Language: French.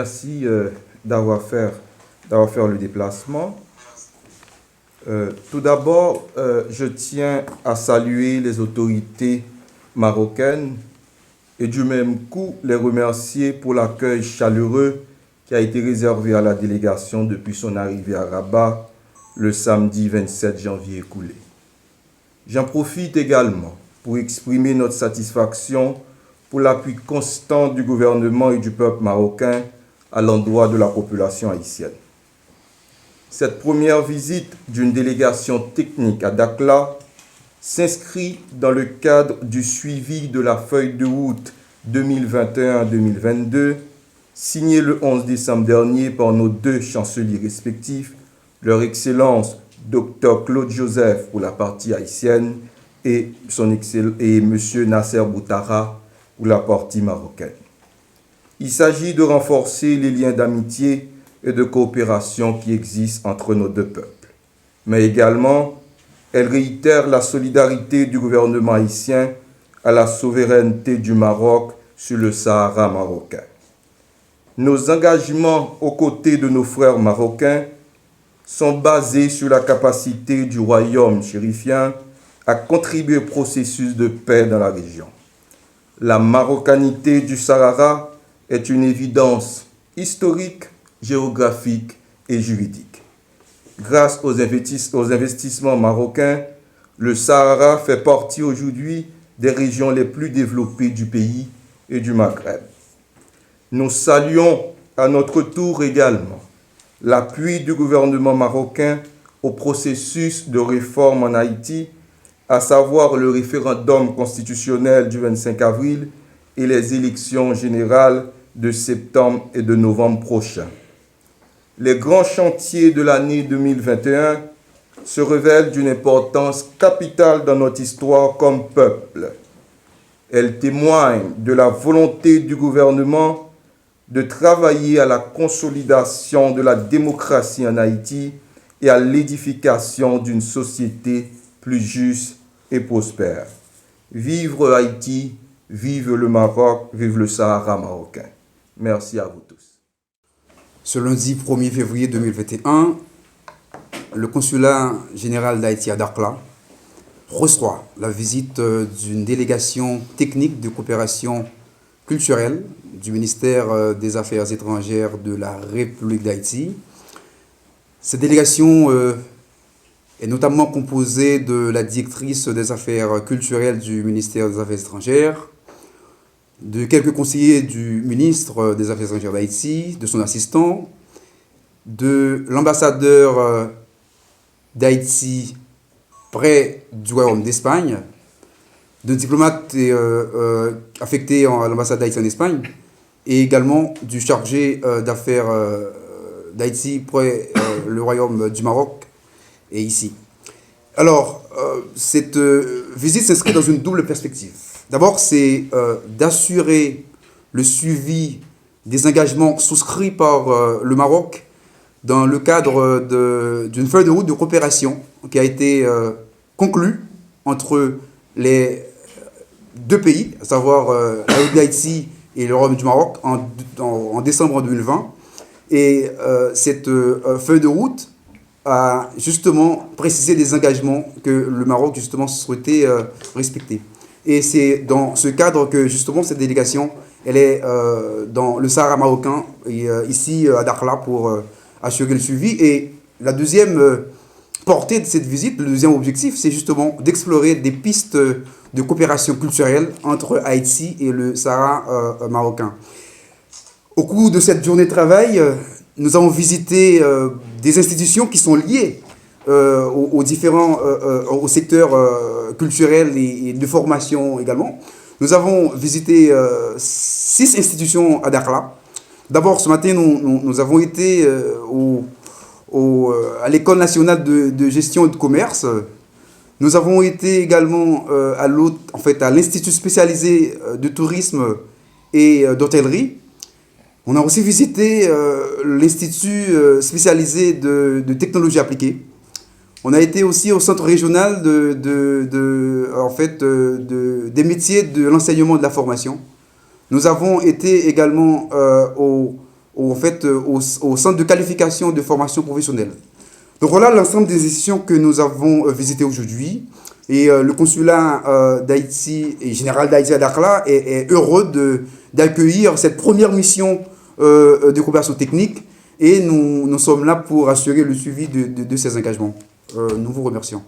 Merci d'avoir fait le déplacement. Tout d'abord, je tiens à saluer les autorités marocaines et du même coup les remercier pour l'accueil chaleureux qui a été réservé à la délégation depuis son arrivée à Rabat le samedi 27 janvier écoulé. J'en profite également pour exprimer notre satisfaction pour l'appui constant du gouvernement et du peuple marocain à l'endroit de la population haïtienne. Cette première visite d'une délégation technique à Dakhla s'inscrit dans le cadre du suivi de la feuille de route 2021-2022 signée le 11 décembre dernier par nos deux chanceliers respectifs, leur Excellence Dr Claude Joseph pour la partie haïtienne et M. Nasser Boutara pour la partie marocaine. Il s'agit de renforcer les liens d'amitié et de coopération qui existent entre nos deux peuples. Mais également, elle réitère la solidarité du gouvernement haïtien à la souveraineté du Maroc sur le Sahara marocain. Nos engagements aux côtés de nos frères marocains sont basés sur la capacité du royaume chérifien à contribuer au processus de paix dans la région. La marocanité du Sahara est une évidence historique, géographique et juridique. Grâce aux investissements marocains, le Sahara fait partie aujourd'hui des régions les plus développées du pays et du Maghreb. Nous saluons à notre tour également l'appui du gouvernement marocain au processus de réforme en Haïti, à savoir le référendum constitutionnel du 25 avril et les élections générales de septembre et de novembre prochains. Les grands chantiers de l'année 2021 se révèlent d'une importance capitale dans notre histoire comme peuple. Elles témoignent de la volonté du gouvernement de travailler à la consolidation de la démocratie en Haïti et à l'édification d'une société plus juste et prospère. Vive Haïti, vive le Maroc, vive le Sahara marocain. Merci à vous tous. Ce lundi 1er février 2021, le consulat général d'Haïti à Dakhla reçoit la visite d'une délégation technique de coopération culturelle du ministère des Affaires étrangères de la République d'Haïti. Cette délégation est notamment composée de la directrice des affaires culturelles du ministère des Affaires étrangères, de quelques conseillers du ministre des Affaires étrangères d'Haïti, de son assistant, de l'ambassadeur d'Haïti près du Royaume d'Espagne, de diplomates affectés à l'ambassade d'Haïti en Espagne, et également du chargé d'affaires d'Haïti près le Royaume du Maroc et ici. Alors, cette visite s'inscrit dans une double perspective. D'abord, c'est d'assurer le suivi des engagements souscrits par le Maroc dans le cadre d'une feuille de route de coopération qui a été conclue entre les deux pays, à savoir la République d'Haïti et le Royaume du Maroc en décembre 2020. Et cette feuille de route a justement précisé des engagements que le Maroc justement souhaitait respecter. Et c'est dans ce cadre que justement cette délégation, elle est dans le Sahara marocain, et, ici à Dakhla, pour assurer le suivi. Et la deuxième portée de cette visite, le deuxième objectif, c'est justement d'explorer des pistes de coopération culturelle entre Haïti et le Sahara marocain. Au cours de cette journée de travail, nous avons visité des institutions qui sont liées aux différents au secteur culturel et de formation également. Nous avons visité 6 institutions à Dakhla. D'abord, ce matin, nous avons été à l'École nationale de gestion et de commerce. Nous avons été également à l'Institut spécialisé de tourisme et d'hôtellerie. On a aussi visité l'Institut spécialisé de technologie appliquée. On a été aussi au centre régional des métiers de l'enseignement et de la formation. Nous avons été également au centre de qualification de formation professionnelle. Donc voilà l'ensemble des institutions que nous avons visitées aujourd'hui. Et le consulat d'Haïti et général d'Haïti à Dakhla est heureux d'accueillir cette première mission de coopération technique. Et nous sommes là pour assurer le suivi de ces engagements. Nous vous remercions.